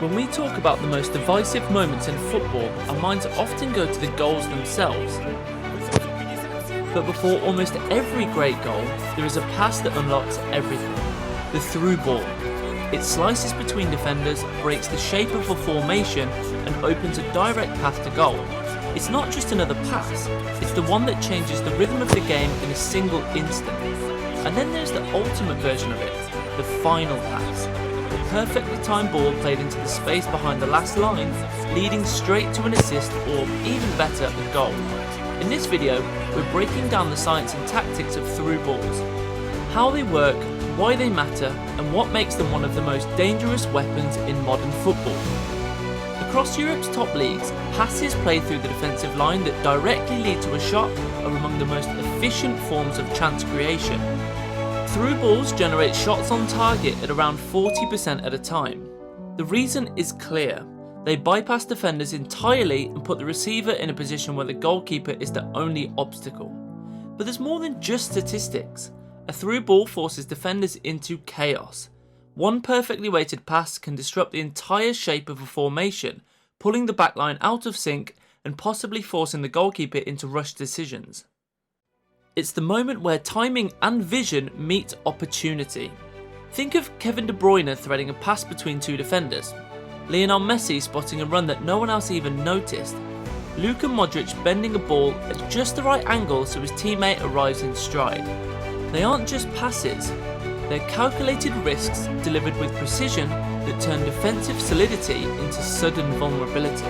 When we talk about the most divisive moments in football, our minds often go to the goals themselves. But before almost every great goal, there is a pass that unlocks everything. The through ball. It slices between defenders, breaks the shape of a formation, and opens a direct path to goal. It's not just another pass, it's the one that changes the rhythm of the game in a single instant. And then there's the ultimate version of it, the final pass. The perfectly timed ball played into the space behind the last line, leading straight to an assist or, even better, a goal. In this video, we're breaking down the science and tactics of through balls, how they work, why they matter, and what makes them one of the most dangerous weapons in modern football. Across Europe's top leagues, passes played through the defensive line that directly lead to a shot are among the most efficient forms of chance creation. Through balls generate shots on target at around 40% at a time. The reason is clear. They bypass defenders entirely and put the receiver in a position where the goalkeeper is the only obstacle. But there's more than just statistics. A through ball forces defenders into chaos. One perfectly weighted pass can disrupt the entire shape of a formation, pulling the backline out of sync and possibly forcing the goalkeeper into rushed decisions. It's the moment where timing and vision meet opportunity. Think of Kevin De Bruyne threading a pass between two defenders, Lionel Messi spotting a run that no one else even noticed, Luka Modric bending a ball at just the right angle so his teammate arrives in stride. They aren't just passes, they're calculated risks delivered with precision that turn defensive solidity into sudden vulnerability.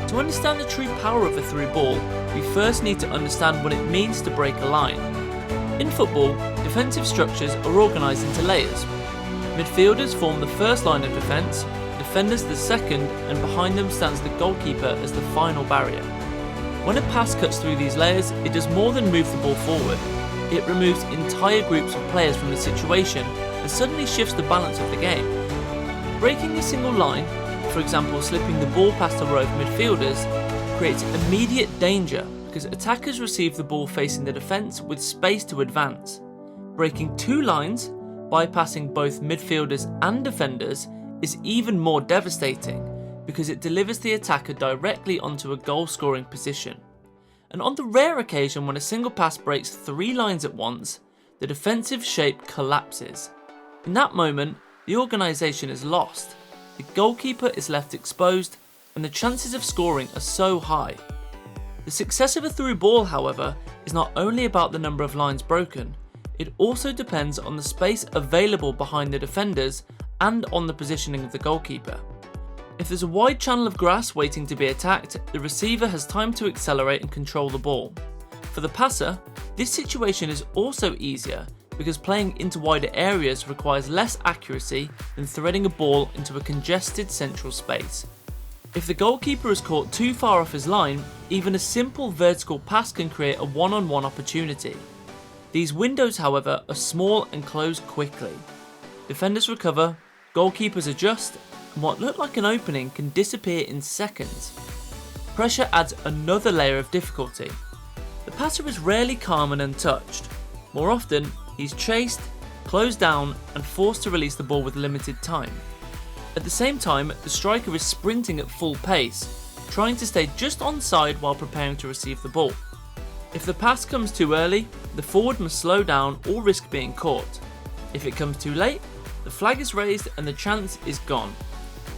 To understand the true power of a through ball, we first need to understand what it means to break a line. In football, defensive structures are organised into layers. Midfielders form the first line of defence, defenders the second, and behind them stands the goalkeeper as the final barrier. When a pass cuts through these layers, it does more than move the ball forward. It removes entire groups of players from the situation and suddenly shifts the balance of the game. Breaking a single line, for example slipping the ball past a row of midfielders, creates immediate danger because attackers receive the ball facing the defence with space to advance. Breaking two lines, bypassing both midfielders and defenders, is even more devastating because it delivers the attacker directly onto a goal-scoring position. And on the rare occasion when a single pass breaks three lines at once, the defensive shape collapses. In that moment, the organisation is lost, the goalkeeper is left exposed, and the chances of scoring are so high. The success of a through ball, however, is not only about the number of lines broken, it also depends on the space available behind the defenders and on the positioning of the goalkeeper. If there's a wide channel of grass waiting to be attacked, the receiver has time to accelerate and control the ball. For the passer, this situation is also easier because playing into wider areas requires less accuracy than threading a ball into a congested central space. If the goalkeeper is caught too far off his line, even a simple vertical pass can create a one-on-one opportunity. These windows, however, are small and close quickly. Defenders recover, goalkeepers adjust, and what looked like an opening can disappear in seconds. Pressure adds another layer of difficulty. The passer is rarely calm and untouched. More often, he's chased, closed down, and forced to release the ball with limited time. At the same time, the striker is sprinting at full pace, trying to stay just onside while preparing to receive the ball. If the pass comes too early, the forward must slow down or risk being caught. If it comes too late, the flag is raised and the chance is gone.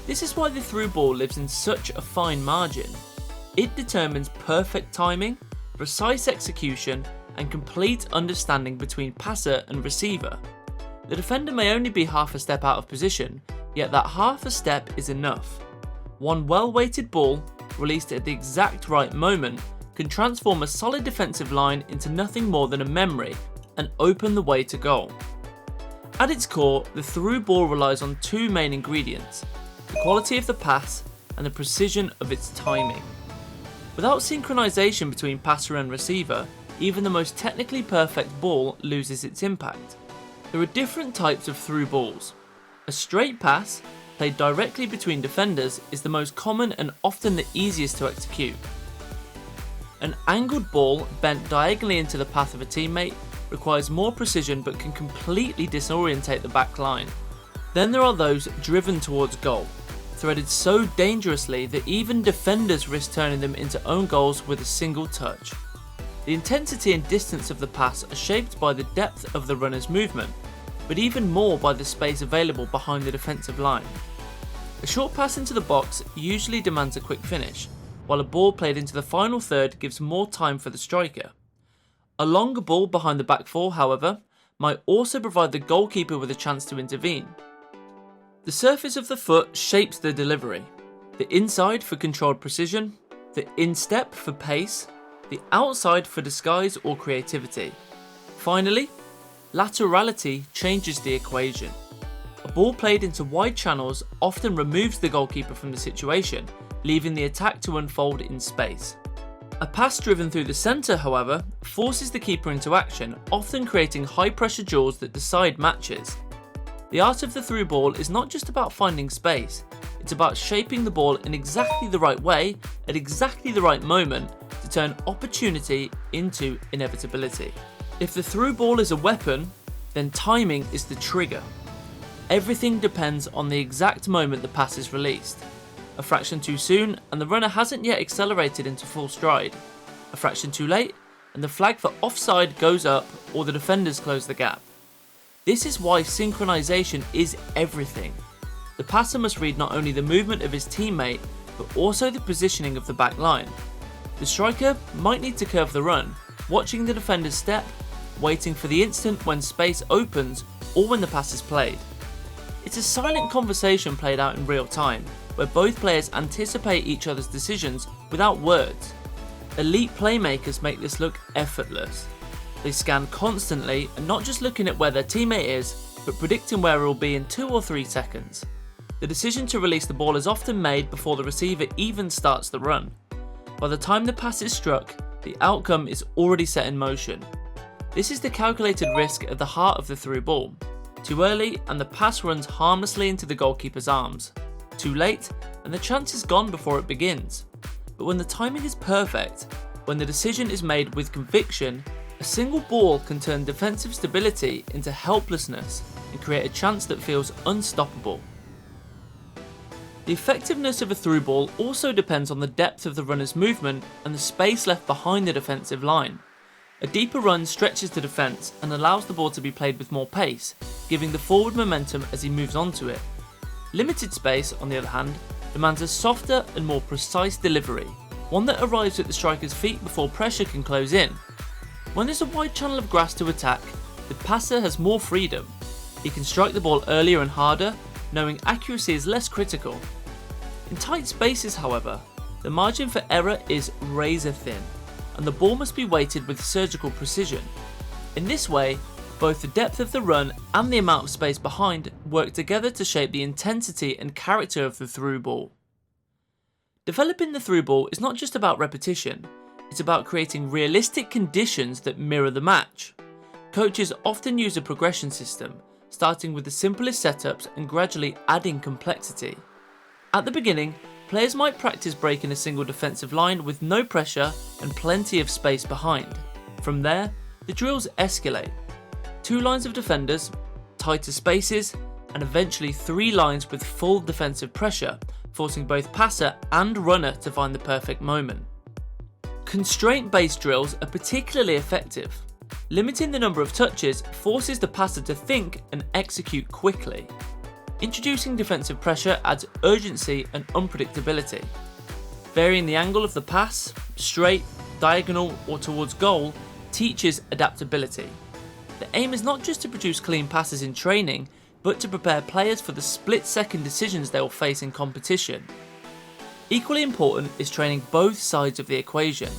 This is why the through ball lives in such a fine margin. It determines perfect timing, precise execution, and complete understanding between passer and receiver. The defender may only be half a step out of position, yet that half a step is enough. One well-weighted ball, released at the exact right moment, can transform a solid defensive line into nothing more than a memory and open the way to goal. At its core, the through ball relies on two main ingredients: the quality of the pass and the precision of its timing. Without synchronization between passer and receiver, even the most technically perfect ball loses its impact. There are different types of through balls. A straight pass, played directly between defenders, is the most common and often the easiest to execute. An angled ball bent diagonally into the path of a teammate requires more precision but can completely disorientate the back line. Then there are those driven towards goal. threaded so dangerously that even defenders risk turning them into own goals with a single touch. The intensity and distance of the pass are shaped by the depth of the runner's movement, but even more by the space available behind the defensive line. A short pass into the box usually demands a quick finish, while a ball played into the final third gives more time for the striker. A longer ball behind the back four, however, might also provide the goalkeeper with a chance to intervene. The surface of the foot shapes the delivery, the inside for controlled precision, the instep for pace, the outside for disguise or creativity. Finally, laterality changes the equation. A ball played into wide channels often removes the goalkeeper from the situation, leaving the attack to unfold in space. A pass driven through the centre, however, forces the keeper into action, often creating high-pressure duels that decide matches. The art of the through ball is not just about finding space, it's about shaping the ball in exactly the right way, at exactly the right moment, to turn opportunity into inevitability. If the through ball is a weapon, then timing is the trigger. Everything depends on the exact moment the pass is released. A fraction too soon and the runner hasn't yet accelerated into full stride. A fraction too late and the flag for offside goes up or the defenders close the gap. This is why synchronization is everything. The passer must read not only the movement of his teammate, but also the positioning of the back line. The striker might need to curve the run, watching the defender's step, waiting for the instant when space opens or when the pass is played. It's a silent conversation played out in real time, where both players anticipate each other's decisions without words. Elite playmakers make this look effortless. They scan constantly and not just looking at where their teammate is, but predicting where it will be in 2 or 3 seconds. The decision to release the ball is often made before the receiver even starts the run. By the time the pass is struck, the outcome is already set in motion. This is the calculated risk at the heart of the through ball. Too early and the pass runs harmlessly into the goalkeeper's arms. Too late and the chance is gone before it begins. But when the timing is perfect, when the decision is made with conviction, a single ball can turn defensive stability into helplessness and create a chance that feels unstoppable. The effectiveness of a through ball also depends on the depth of the runner's movement and the space left behind the defensive line. A deeper run stretches the defence and allows the ball to be played with more pace, giving the forward momentum as he moves onto it. Limited space, on the other hand, demands a softer and more precise delivery, one that arrives at the striker's feet before pressure can close in. When there's a wide channel of grass to attack, the passer has more freedom. He can strike the ball earlier and harder, knowing accuracy is less critical. In tight spaces, however, the margin for error is razor thin, and the ball must be weighted with surgical precision. In this way, both the depth of the run and the amount of space behind work together to shape the intensity and character of the through ball. Developing the through ball is not just about repetition, it's about creating realistic conditions that mirror the match. Coaches often use a progression system, starting with the simplest setups and gradually adding complexity. At the beginning, players might practice breaking a single defensive line with no pressure and plenty of space behind. From there, the drills escalate. 2 lines of defenders, tighter spaces, and eventually 3 lines with full defensive pressure, forcing both passer and runner to find the perfect moment. Constraint-based drills are particularly effective. Limiting the number of touches forces the passer to think and execute quickly. Introducing defensive pressure adds urgency and unpredictability. Varying the angle of the pass, straight, diagonal, or towards goal, teaches adaptability. The aim is not just to produce clean passes in training, but to prepare players for the split-second decisions they will face in competition. Equally important is training both sides of the equation.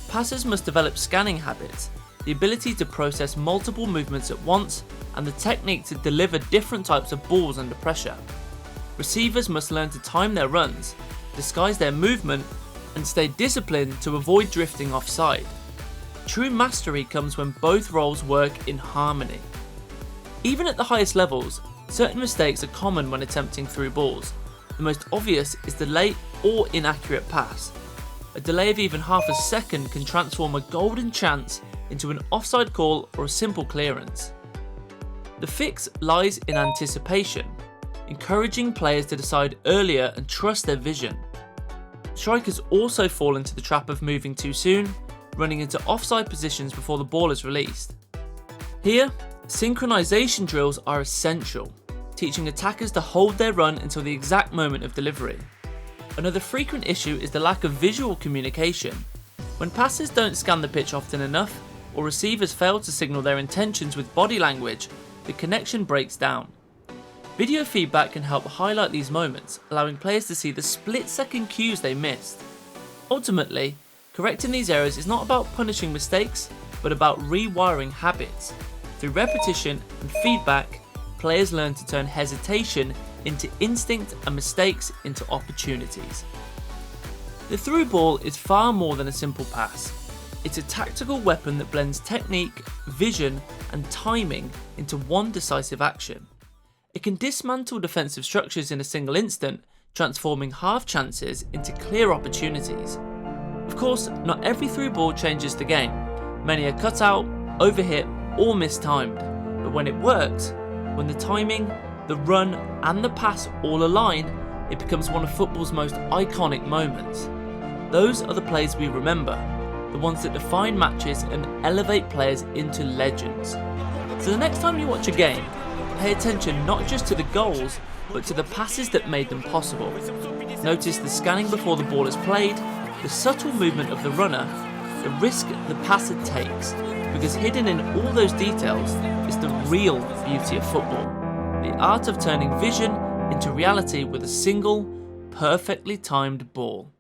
Passers must develop scanning habits, the ability to process multiple movements at once, and the technique to deliver different types of balls under pressure. Receivers must learn to time their runs, disguise their movement, and stay disciplined to avoid drifting offside. True mastery comes when both roles work in harmony. Even at the highest levels, certain mistakes are common when attempting through balls. The most obvious is the late or inaccurate pass. A delay of even half a second can transform a golden chance into an offside call or a simple clearance. The fix lies in anticipation. encouraging players to decide earlier and trust their vision. Strikers also fall into the trap of moving too soon, running into offside positions before the ball is released. Here, synchronization drills are essential, teaching attackers to hold their run until the exact moment of delivery. Another frequent issue is the lack of visual communication. When passers don't scan the pitch often enough, or receivers fail to signal their intentions with body language, the connection breaks down. Video feedback can help highlight these moments, allowing players to see the split-second cues they missed. Ultimately, correcting these errors is not about punishing mistakes, but about rewiring habits. Through repetition and feedback, players learn to turn hesitation into instinct and mistakes into opportunities. The through ball is far more than a simple pass. It's a tactical weapon that blends technique, vision, and timing into one decisive action. It can dismantle defensive structures in a single instant, transforming half chances into clear opportunities. Of course, not every through ball changes the game. Many are cut out, overhit, or mistimed. But when it works, when the timing, the run, and the pass all align, it becomes one of football's most iconic moments. Those are the plays we remember, the ones that define matches and elevate players into legends. So the next time you watch a game, pay attention not just to the goals, but to the passes that made them possible. Notice the scanning before the ball is played, the subtle movement of the runner, the risk the passer takes, because hidden in all those details is the real beauty of football. The art of turning vision into reality with a single, perfectly timed ball.